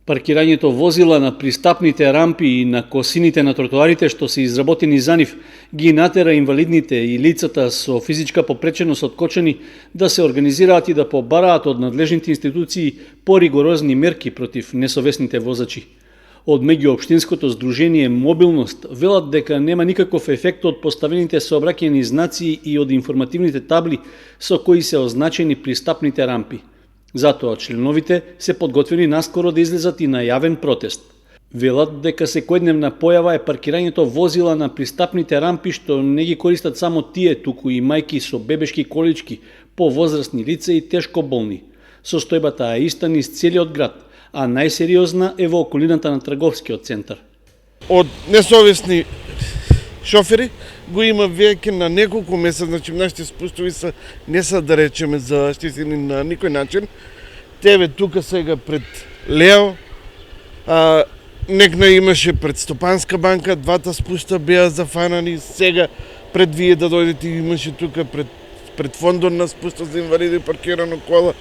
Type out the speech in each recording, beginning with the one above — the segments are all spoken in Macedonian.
Паркирањето возила на пристапните рампи и на косините на тротоарите што се изработени за нив ги натера инвалидните и лицата со физичка попреченост од кочани да се организираат и да побараат од надлежните институции поригорозни мерки против несовесните возачи. Од меѓуопштинското здружение Мобилност велат дека нема никаков ефект од поставените сообраќајни знаци и од информативните табли со кои се означени пристапните рампи. Затоа членовите се подготвени наскоро да излезат и на јавен протест. Велат дека секојдневна појава е паркирањето возила на пристапните рампи што не ги користат само тие, туку и мајки со бебешки колички, повозрастни лица и тешко болни. Состојбата е иста низ целиот град, а најсериозна е во околината на трговскиот центар. Од несовесни шофери го има веќе на неколку месеци, значи нашите спустови не са да речеме заштитени на никој начин. Тебе тука сега пред Лео, некна имаше пред Стопанска банка, двата спуста беа зафанани, сега пред вие да дојдете имаше тука пред фондот на спуста за инвалиди паркирано кола.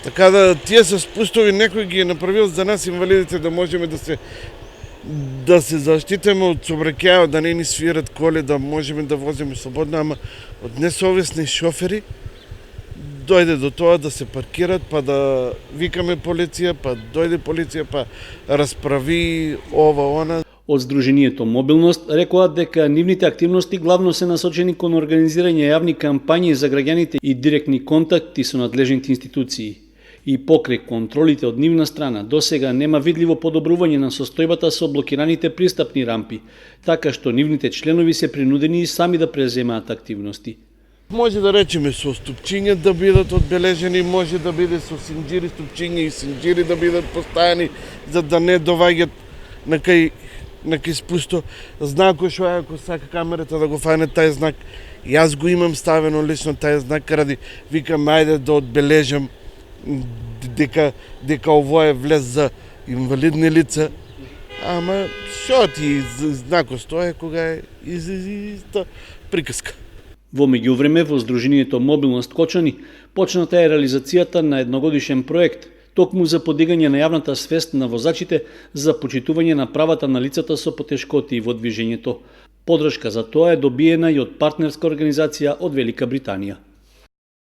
Така да тие се спустови некој ги е направил за нас инвалидите да можеме да се заштитиме од сообраќајот, да не ни свират коли, да можеме да возиме слободно, ама од несовесни шофери дојде до тоа да се паркират, па да викаме полиција, па дојде полиција, па расправи ова, она. Од Здруженијето Мобилност рекоа дека нивните активности главно се насочени кон организирање јавни кампањи за граѓаните и директни контакти со надлежните институции. И покрај контролите од нивна страна, досега нема видливо подобрување на состојбата со блокираните пристапни рампи, така што нивните членови се принудени и сами да преземаат активности. Може да речеме со ступчиња да бидат одбележени, може да биде со синџири ступчиња и синџири да бидат поставени за да не доваѓат на кај спусто. Знакот што ако сака камерата да го фане тај знак, јас го имам ставено лично тај знак, ради викам ајде да одбележам дека ово е влез за инвалидни лица, ама шо ти знакот стоја кога е иста приказка. Во меѓувреме во Здруженијето Мобилност Кочани почната е реализацијата на едногодишен проект токму за подигање на јавната свест на возачите за почитување на правата на лицата со потешкоти во движењето. Подршка за тоа е добиена и од партнерска организација од Велика Британија.